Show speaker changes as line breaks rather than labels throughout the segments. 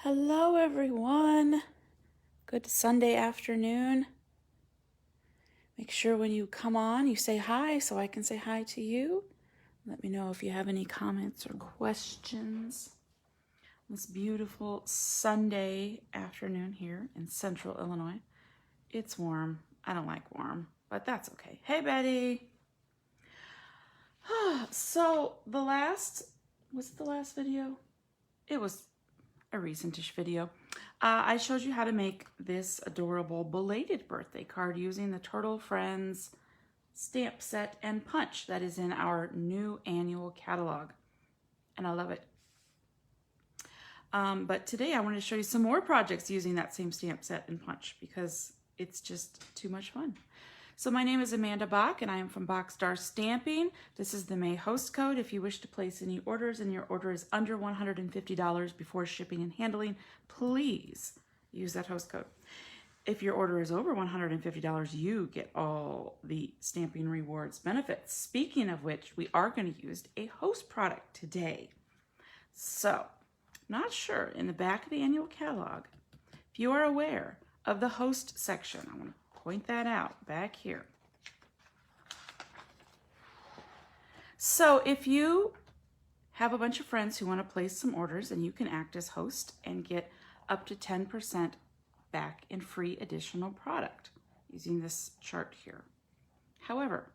Hello everyone. Good Sunday afternoon. Make sure when you come on you say hi so I can say hi to you. Let me know if you have any comments or questions. This beautiful Sunday afternoon here in Central Illinois. It's warm. I don't like warm, but that's okay. Hey Betty. So was it the last video? It was a recent-ish video. I showed you how to make this adorable belated birthday card using the Turtle Friends stamp set and punch that is in our new annual catalog, and I love it. But today I wanted to show you some more projects using that same stamp set and punch because it's just too much fun. So my name is Amanda Bach and I am from Boxstar Stamping. This is the May host code. If you wish to place any orders and your order is under $150 before shipping and handling, please use that host code. If your order is over $150, you get all the Stamping Rewards benefits. Speaking of which, we are going to use a host product today. So, not sure, in the back of the annual catalog, if you are aware of the host section, I want to point that out back here. So if you have a bunch of friends who want to place some orders, and you can act as host and get up to 10% back in free additional product using this chart here. However,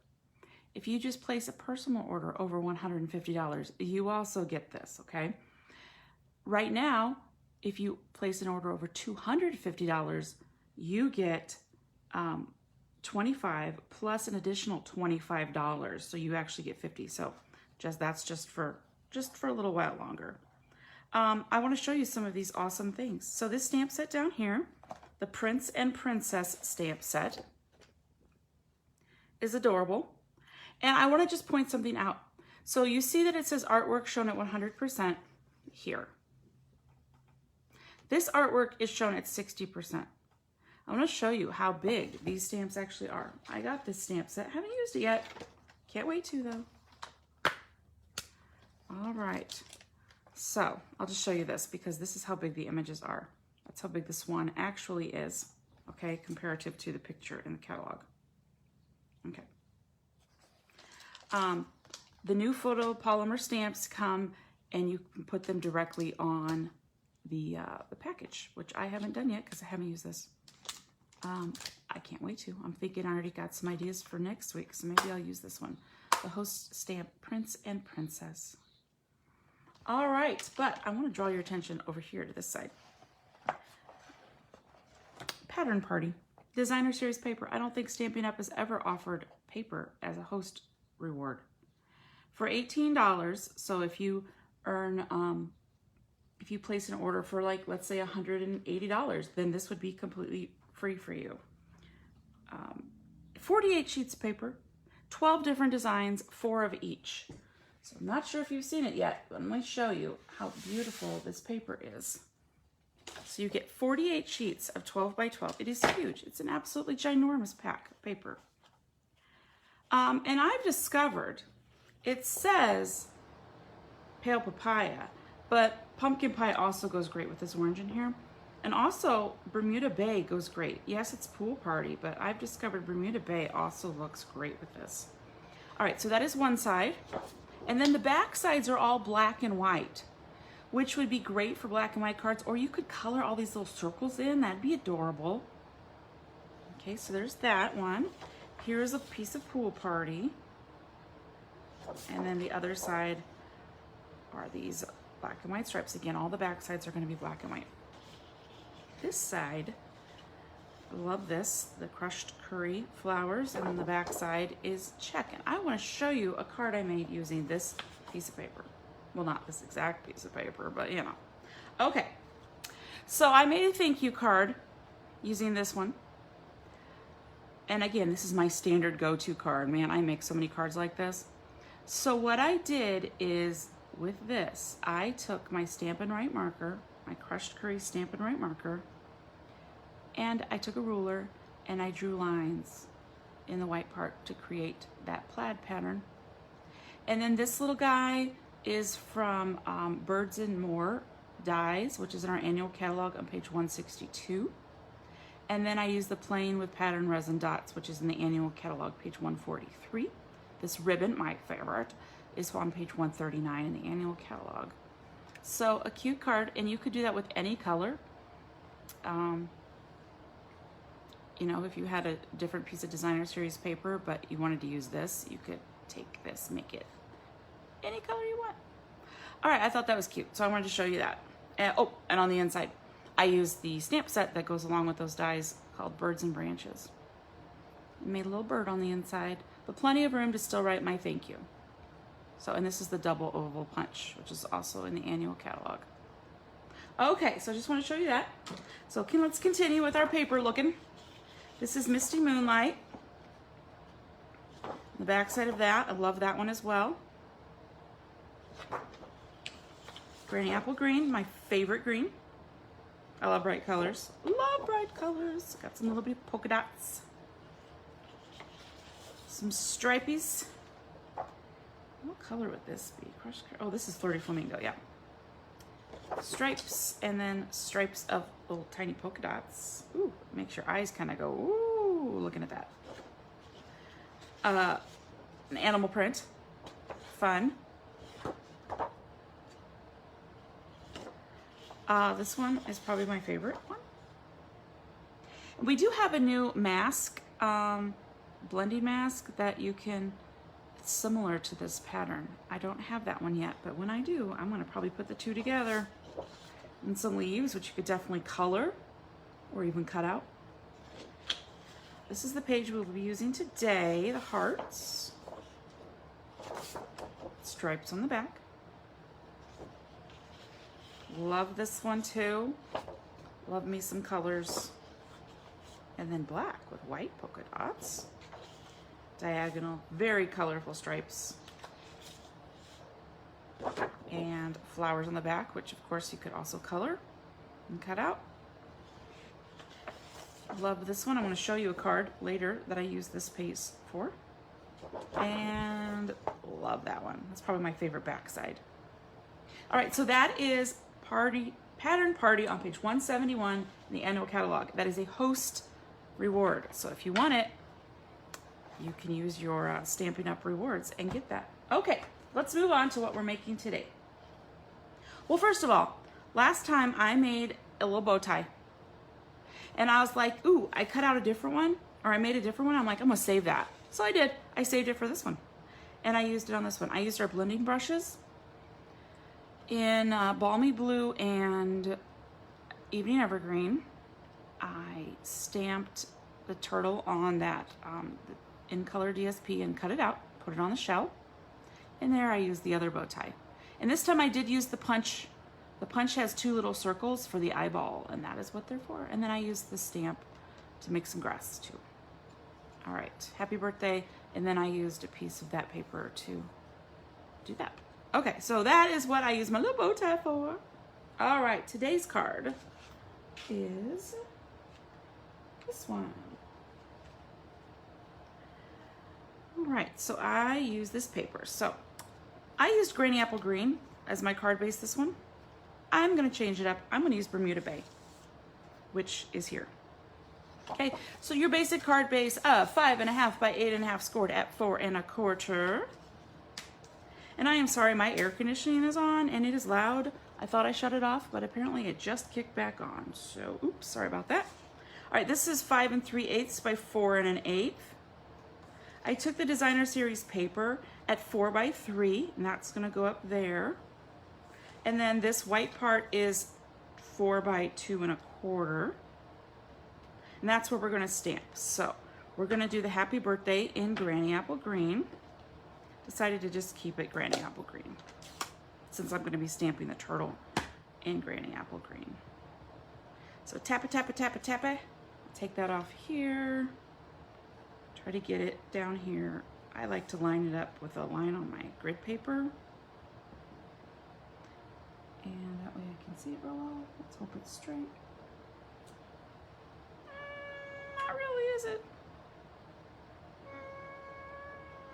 if you just place a personal order over $150, you also get this, okay? Right now, if you place an order over $250, you get 25 plus an additional $25, so you actually get 50. So that's just for a little while longer. I want to show you some of these awesome things. So this stamp set down here, the Prince and Princess stamp set, is adorable. And I want to just point something out. So you see that it says artwork shown at 100% here. This artwork is shown at 60%. I want to show you how big these stamps actually are. I got this stamp set. Haven't used it yet. Can't wait to, though. All right. So I'll just show you this because this is how big the images are. That's how big this one actually is, okay, comparative to the picture in the catalog. Okay. The new photo polymer stamps come and you can put them directly on the package, which I haven't done yet because I haven't used this. I can't wait to. I'm thinking I already got some ideas for next week, so maybe I'll use this one. The host stamp, Prince and Princess. All right, but I want to draw your attention over here to this side. Pattern Party. Designer Series paper. I don't think Stampin' Up! Has ever offered paper as a host reward. For $18, so if you earn, if you place an order for, like, let's say $180, then this would be completely free for you. 48 sheets of paper, 12 different designs, 4 of each. So I'm not sure if you've seen it yet, but let me show you how beautiful this paper is. So you get 48 sheets of 12 by 12. It is huge. It's an absolutely ginormous pack of paper. And I've discovered, it says pale papaya, but pumpkin pie also goes great with this orange in here. And also, Bermuda Bay goes great. Yes, it's pool party, but I've discovered Bermuda Bay also looks great with this. All right, so that is one side. And then the back sides are all black and white, which would be great for black and white cards, or you could color all these little circles in. That'd be adorable. Okay, so there's that one. Here's a piece of pool party. And then the other side are these black and white stripes. Again, all the back sides are going to be black and white. This side, I love this, the crushed curry flowers, and then the back side is check. And I want to show you a card I made using this piece of paper. Well, not this exact piece of paper, but you know. Okay, so I made a thank you card using this one. And again, this is my standard go-to card. Man, I make so many cards like this. So what I did is, with this, I took my Stampin' Right marker, my crushed curry Stampin' Right marker, and I took a ruler and I drew lines in the white part to create that plaid pattern. And then this little guy is from Birds and More dies, which is in our annual catalog on page 162. And then I use the plain with pattern resin dots, which is in the annual catalog, page 143. This ribbon, my favorite, is on page 139 in the annual catalog. So a cute card, and you could do that with any color. You know, if you had a different piece of designer series paper, but you wanted to use this, you could take this, make it any color you want. All right, I thought that was cute, so I wanted to show you that. Oh, and on the inside, I used the stamp set that goes along with those dies called Birds and Branches. I made a little bird on the inside, but plenty of room to still write my thank you. So, and this is the double oval punch, which is also in the annual catalog. Okay, so I just want to show you that. So let's continue with our paper looking. This is Misty Moonlight. The back side of that, I love that one as well. Granny Apple Green, my favorite green. I love bright colors. Love bright colors. Got some little bit of polka dots. Some stripies. What color would this be? Oh, this is Flirty Flamingo, yeah. Stripes, and then stripes of little tiny polka dots. Ooh, makes your eyes kind of go, ooh, looking at that. An animal print. Fun. This one is probably my favorite one. We do have a new mask, blending mask that you can, it's similar to this pattern. I don't have that one yet, but when I do, I'm gonna probably put the two together. And some leaves, which you could definitely color or even cut out. This is the page we'll be using today, the hearts. Stripes on the back. Love this one too. Love me some colors. And then black with white polka dots. Diagonal, very colorful stripes. And flowers on the back, which of course you could also color and cut out. Love this one. I want to show you a card later that I use this piece for. And love that one. That's probably my favorite backside. All right, so that is Pattern Party on page 171 in the annual catalog. That is a host reward. So if you want it, you can use your Stampin' Up! Rewards and get that. Okay, let's move on to what we're making today. Well, first of all, last time I made a little bow tie. And I was like, ooh, I cut out a different one, or I made a different one. I'm like, I'm gonna save that. So I did. I saved it for this one. And I used it on this one. I used our blending brushes in Balmy Blue and Evening Evergreen. I stamped the turtle on that in color DSP and cut it out, put it on the shell. And there I used the other bow tie. And this time I did use the punch. The punch has two little circles for the eyeball, and that is what they're for. And then I used the stamp to make some grass too. All right, happy birthday. And then I used a piece of that paper to do that. Okay, so that is what I use my little bow tie for. All right, today's card is this one. All right, so I use this paper. So I used Granny Apple Green as my card base this one. I'm gonna change it up. I'm gonna use Bermuda Bay, which is here. Okay, so your basic card base of 5.5 by 8.5 scored at 4 1/4. And I am sorry, my air conditioning is on and it is loud. I thought I shut it off, but apparently it just kicked back on. So, oops, sorry about that. All right, this is 5 3/8 by 4 1/8. I took the designer series paper at 4 by 3, and that's gonna go up there. And then this white part is 4 by 2 1/4. And that's where we're gonna stamp. So we're gonna do the happy birthday in Granny Apple Green. Decided to just keep it Granny Apple Green since I'm gonna be stamping the turtle in Granny Apple Green. So tap it, tap it, tap it, tap it. Take that off here. Try to get it down here. I like to line it up with a line on my grid paper. And that way I can see it real well. Let's hope it's straight. Not really, is it?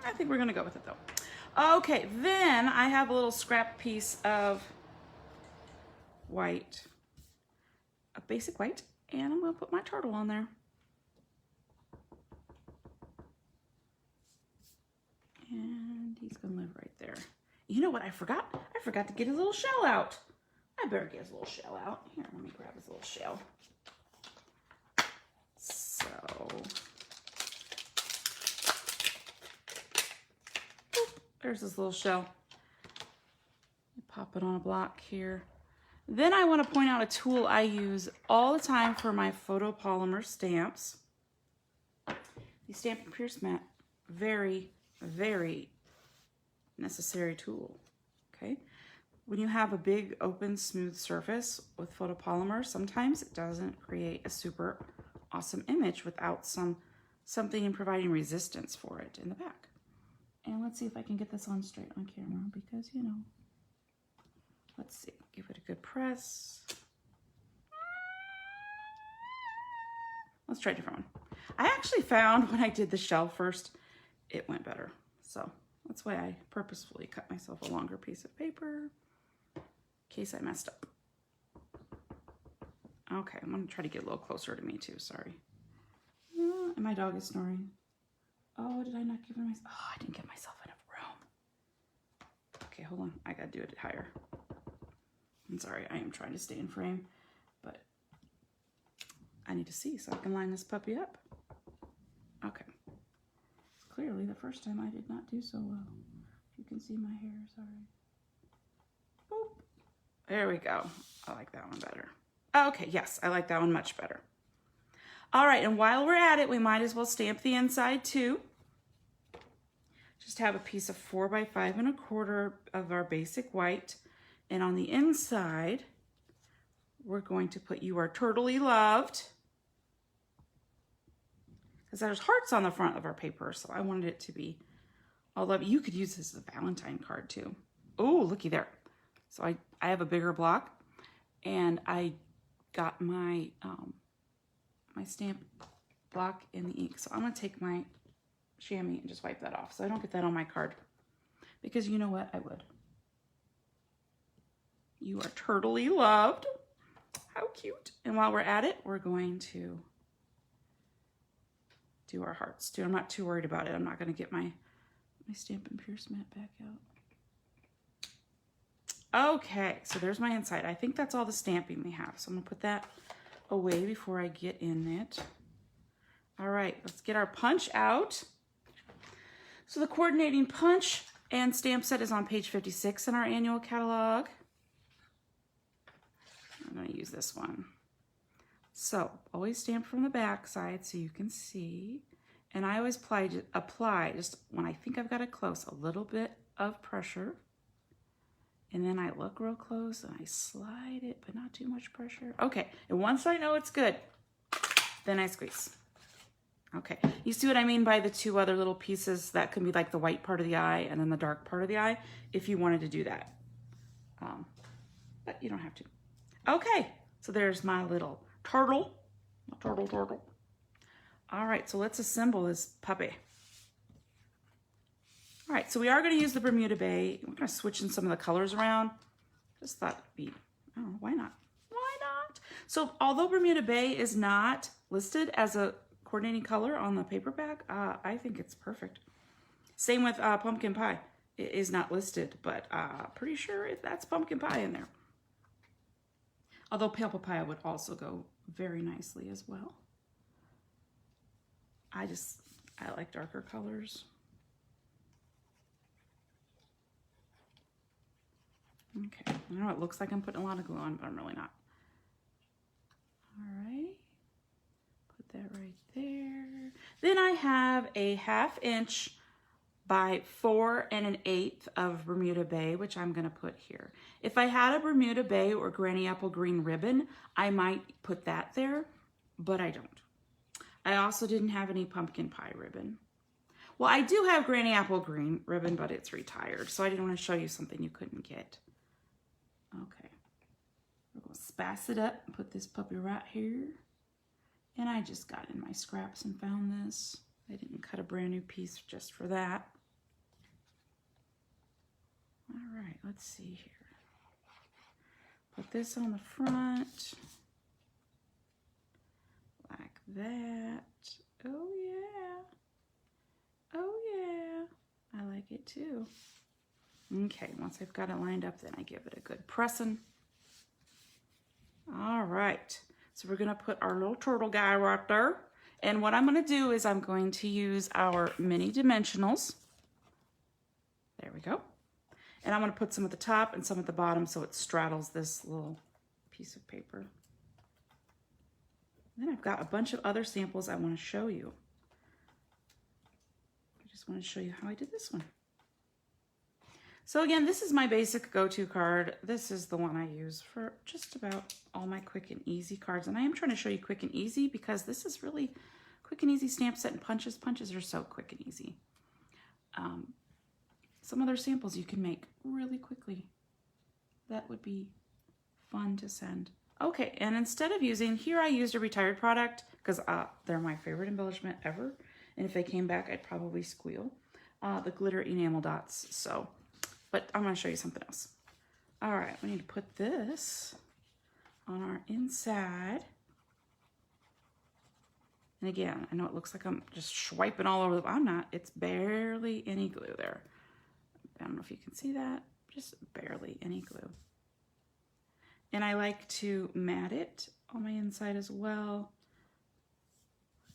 I think we're gonna go with it though. Okay, then I have a little scrap piece of white, a basic white, and I'm going to put my turtle on there. And he's going to live right there. You know what I forgot? I forgot to get his little shell out. I better get his little shell out. Here, let me grab his little shell. So, boop, there's his little shell. Pop it on a block here. Then I want to point out a tool I use all the time for my photopolymer stamps. The Stampin Pierce Mat. Very, very necessary tool. Okay. When you have a big, open, smooth surface with photopolymer, sometimes it doesn't create a super awesome image without something in providing resistance for it in the back. And let's see if I can get this on straight on camera because, you know, let's see, give it a good press. Let's try a different one. I actually found when I did the shell first, it went better. So that's why I purposefully cut myself a longer piece of paper in case I messed up. Okay, I'm gonna try to get a little closer to me too, sorry. And my dog is snoring. Oh, did I not give myself, oh, I didn't give myself enough room. Okay, hold on, I gotta do it higher. I'm sorry, I am trying to stay in frame, but I need to see so I can line this puppy up. Okay. Clearly the first time I did not do so well. You can see my hair, sorry. Boop. There we go. I like that one better. Okay, yes, I like that one much better. All right, and while we're at it, we might as well stamp the inside too. Just have a piece of 4 by 5 1/4 of our basic white. And on the inside, we're going to put "You Are Turtly Loved." Because there's hearts on the front of our paper, so I wanted it to be all love. You could use this as a Valentine card too. Oh, looky there. So I have a bigger block, and I got my my stamp block in the ink. So I'm gonna take my chamois and just wipe that off so I don't get that on my card. Because you know what? I would. You are turtly loved. How cute. And while we're at it, we're going to do our hearts too. I'm not too worried about it. I'm not going to get my Stampin' Pierce Mat back out. Okay, so there's my inside. I think that's all the stamping we have. So I'm going to put that away before I get in it. All right, let's get our punch out. So the coordinating punch and stamp set is on page 56 in our annual catalog. I'm going to use this one. So always stamp from the back side so you can see. And I always apply just when I think I've got it close, a little bit of pressure. And then I look real close and I slide it, but not too much pressure. Okay, and once I know it's good, then I squeeze. Okay, you see what I mean by the two other little pieces? That can be like the white part of the eye and then the dark part of the eye, if you wanted to do that. But you don't have to. Okay, so there's my little turtle. Turtle. All right, so let's assemble this puppy. All right, so we are going to use the Bermuda Bay. We're going to switch in some of the colors around. Just thought it'd be, I don't know, why not? Why not? So although Bermuda Bay is not listed as a coordinating color on the paperback, I think it's perfect. Same with Pumpkin Pie. It is not listed, but pretty sure that's Pumpkin Pie in there. Although Pale Papaya would also go very nicely as well. I like darker colors. Okay, I know it looks like I'm putting a lot of glue on, but I'm really not. All right, put that right there. Then I have a 1/2 inch by 4 1/8 of Bermuda Bay, which I'm gonna put here. If I had a Bermuda Bay or Granny Apple Green ribbon, I might put that there, but I don't. I also didn't have any Pumpkin Pie ribbon. Well, I do have Granny Apple Green ribbon, but it's retired, so I didn't want to show you something you couldn't get. Okay, we're gonna spice it up and put this puppy right here. And I just got in my scraps and found this. I didn't cut a brand new piece just for that. All right, let's see here. put this on the front. Like that. Oh yeah. Oh yeah. I like it too. Okay, once I've got it lined up, then I give it a good pressing. All right, so we're gonna put our little turtle guy right there. And what I'm gonna do is I'm going to use our mini dimensionals. There we go. And I'm gonna put some at the top and some at the bottom so it straddles this little piece of paper. Then I've got a bunch of other samples I wanna show you. I just wanna show you how I did this one. So again, this is my basic go-to card. This is the one I use for just about all my quick and easy cards. And I am trying to show you quick and easy because this is really quick and easy stamp set and punches. Punches are so quick and easy. Some other samples you can make really quickly. That would be fun to send. Okay, and instead of using, here I used a retired product because they're my favorite embellishment ever. And if they came back, I'd probably squeal. The glitter enamel dots, so. But I'm gonna show you something else. All right, we need to put this on our inside. And again, I know it looks like I'm just swiping all over, I'm not. It's barely any glue there. I don't know if you can see that, just barely any glue. And I like to mat it on my inside as well.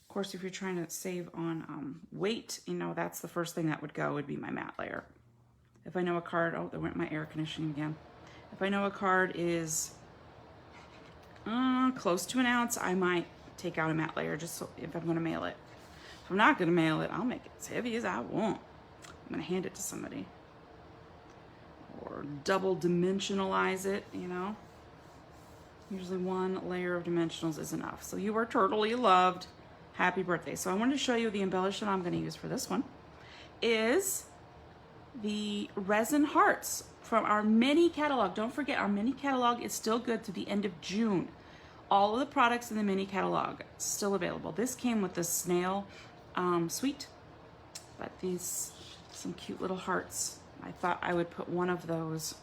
Of course, if you're trying to save on weight, you know, that's the first thing that would go, would be my matte layer. If I know a card, oh, there went my air conditioning again. If I know a card is close to an ounce, I might take out a matte layer just so if I'm gonna mail it. If I'm not gonna mail it, I'll make it as heavy as I want. I'm gonna hand it to somebody. Or double dimensionalize it, you know. Usually one layer of dimensionals is enough. So you are turtly loved. Happy birthday. So I wanted to show you the embellishment I'm gonna use for this one is the Resin Hearts from our mini catalog. Don't forget, our mini catalog is still good to the end of June. All of the products in the mini catalog still available. This came with the snail suite, but these, some cute little hearts. I thought I would put one of those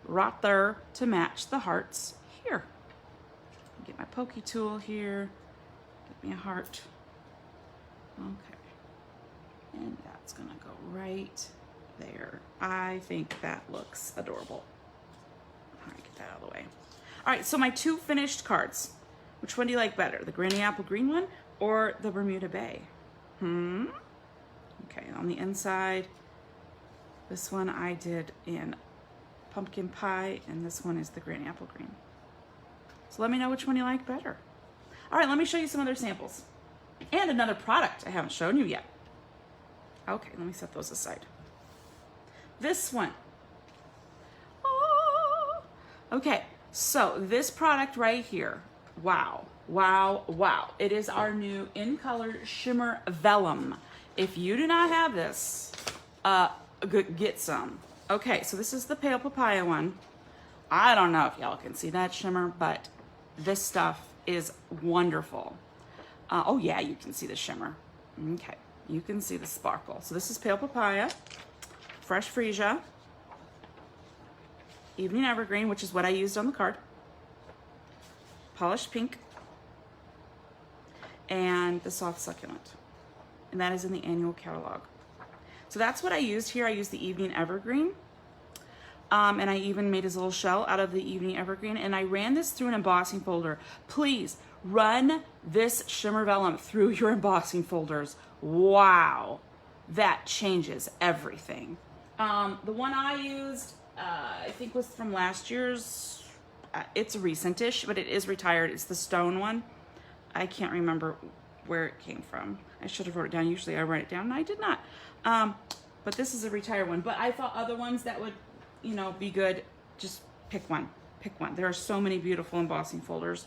right there to match the hearts here. Get my pokey tool here, get me a heart. Okay, and that's gonna go right there. I think that looks adorable. All right, get that out of the way. All right, so my two finished cards. Which one do you like better? The Granny Apple Green one or the Bermuda Bay? Okay, on the inside, this one I did in pumpkin pie, and this one is the Granny Apple Green. So let me know which one you like better. All right, let me show you some other samples. And another product I haven't shown you yet. Okay, let me set those aside. This one. Oh. Okay, so this product right here. Wow, wow, wow. It is our new in color Shimmer Vellum. If you do not have this, get some. Okay, so this is the Pale Papaya one. I don't know if y'all can see that shimmer, but this stuff is wonderful. Oh yeah, you can see the shimmer. Okay, you can see the sparkle. So this is Pale Papaya, Fresh Freesia, Evening Evergreen, which is what I used on the card, Polished Pink, and the Soft Succulent. And that is in the annual catalog. So that's what I used here. I used the Evening Evergreen. And I even made his little shell out of the Evening Evergreen. And I ran this through an embossing folder. Please run this Shimmer Vellum through your embossing folders. Wow, that changes everything. The one I used, I think was from last year's. It's recent-ish, but it is retired. It's the stone one. I can't remember where it came from. I should have wrote it down. Usually I write it down, and I did not. But this is a retired one. But I thought other ones that would, you know, be good. Just pick one. Pick one. There are so many beautiful embossing folders.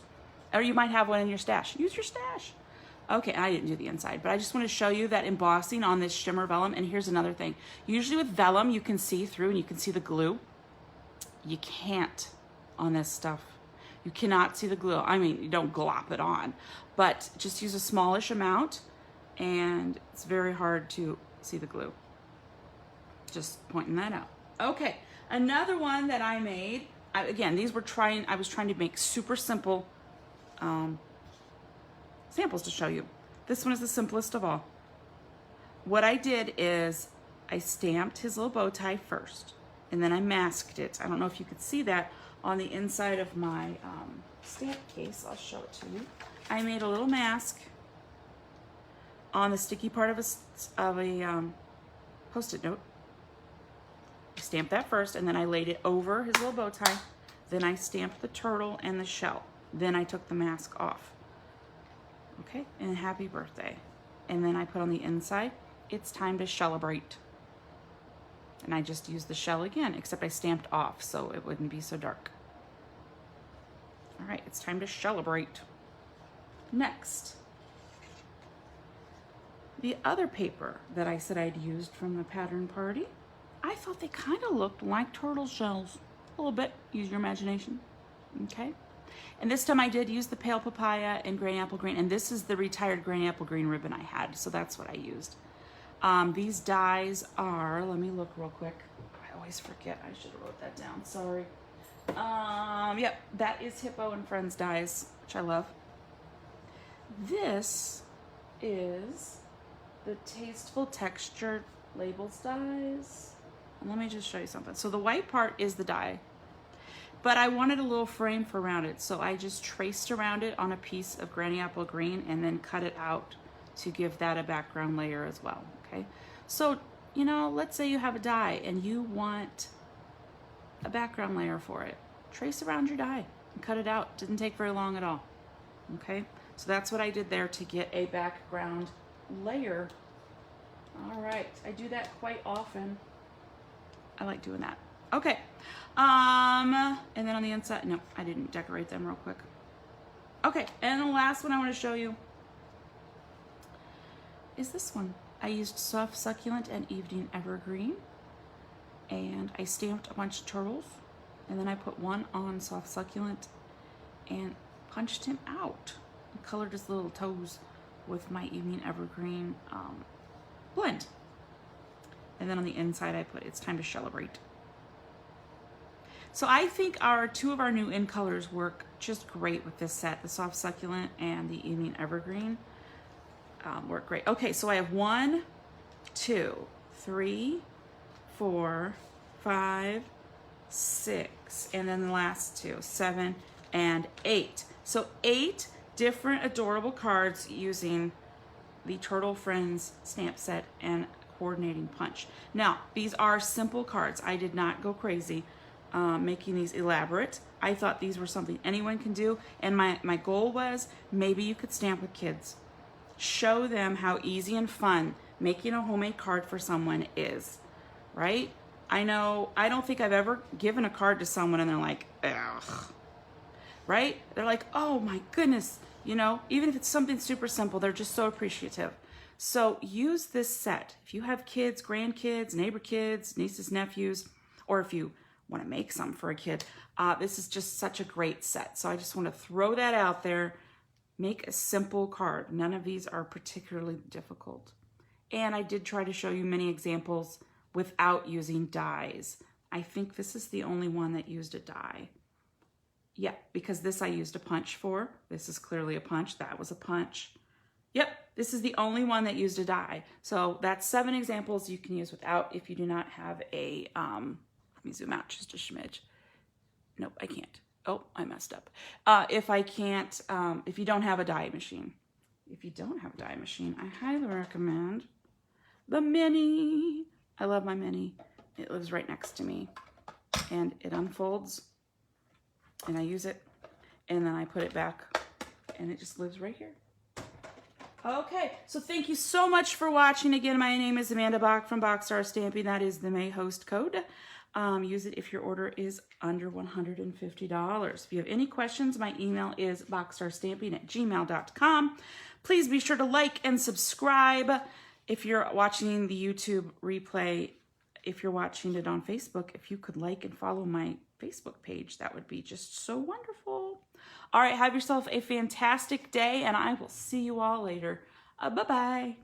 Or you might have one in your stash. Use your stash. Okay, I didn't do the inside, but I just want to show you that embossing on this Shimmer Vellum. And here's another thing. Usually with vellum, you can see through and you can see the glue. You can't on this stuff. You cannot see the glue. I mean, you don't glop it on, but just use a smallish amount and it's very hard to see the glue. Just pointing that out. Okay, another one that I made, again, these were I was trying to make super simple samples to show you. This one is the simplest of all. What I did is I stamped his little bow tie first, and then I masked it. I don't know if you could see that on the inside of my stamp case. I'll show it to you. I made a little mask on the sticky part of a Post-it note. I stamped that first, and then I laid it over his little bow tie. Then I stamped the turtle and the shell. Then I took the mask off. Okay, and happy birthday. And then I put on the inside, it's time to celebrate. And I just used the shell again, except I stamped off so it wouldn't be so dark. All right, it's time to celebrate. Next, the other paper that I said I'd used from the pattern party, I thought they kind of looked like turtle shells. A little bit, use your imagination, okay? And this time I did use the pale papaya and granny apple green, and this is the retired granny apple green ribbon I had, so that's what I used. These dies are, let me look real quick. I always forget, I should have wrote that down, sorry. Yep, that is Hippo and Friends dies, which I love. This is the Tasteful Textured Labels dies. And let me just show you something. So the white part is the die, but I wanted a little frame for around it, so I just traced around it on a piece of granny apple green and then cut it out to give that a background layer as well, okay? So, you know, let's say you have a die and you want a background layer for it. Trace around your die and cut it out. Didn't take very long at all, okay? So that's what I did there to get a background layer. All right, I do that quite often. I like doing that. Okay, and then on the inside, no, I didn't decorate them real quick. Okay, and the last one I want to show you is this one. I used Soft Succulent and Evening Evergreen, and I stamped a bunch of turtles, and then I put one on Soft Succulent and punched him out. I colored his little toes with my Evening Evergreen blend. And then on the inside I put It's Time to Celebrate. So I think two of our new in colors work just great with this set. The Soft Succulent and the Evening Evergreen work great. Okay, so I have 1, 2, 3, 4, 5, 6, and then the last 2, 7 and 8. So 8 different adorable cards using the Turtle Friends stamp set and coordinating punch. Now, these are simple cards. I did not go crazy making these elaborate. I thought these were something anyone can do, and my goal was maybe you could stamp with kids. Show them how easy and fun making a homemade card for someone is, right? I know, I don't think I've ever given a card to someone and they're like, ugh, right? They're like, oh my goodness, you know, even if it's something super simple, they're just so appreciative. So use this set. If you have kids, grandkids, neighbor kids, nieces, nephews, or if you want to make some for a kid, this is just such a great set. So I just want to throw that out there. Make a simple card. None of these are particularly difficult. And I did try to show you many examples without using dies. I think this is the only one that used a die. Yeah, because this I used a punch for. This is clearly a punch. That was a punch. Yep, this is the only one that used a die. So that's 7 examples you can use without if you do not have a, let me zoom out just a smidge. Nope, I can't. Oh, I messed up. If you don't have a die machine. If you don't have a die machine, I highly recommend the mini. I love my mini. It lives right next to me. And it unfolds. And I use it. And then I put it back. And it just lives right here. Okay, so thank you so much for watching. Again, my name is Amanda Bach from Boxstar Stamping. That is the May host code. Use it if your order is under $150. If you have any questions, my email is boxstarstamping@gmail.com. Please be sure to like and subscribe. If you're watching the YouTube replay, if you're watching it on Facebook, if you could like and follow my Facebook page, that would be just so wonderful. All right, have yourself a fantastic day, and I will see you all later. Bye-bye.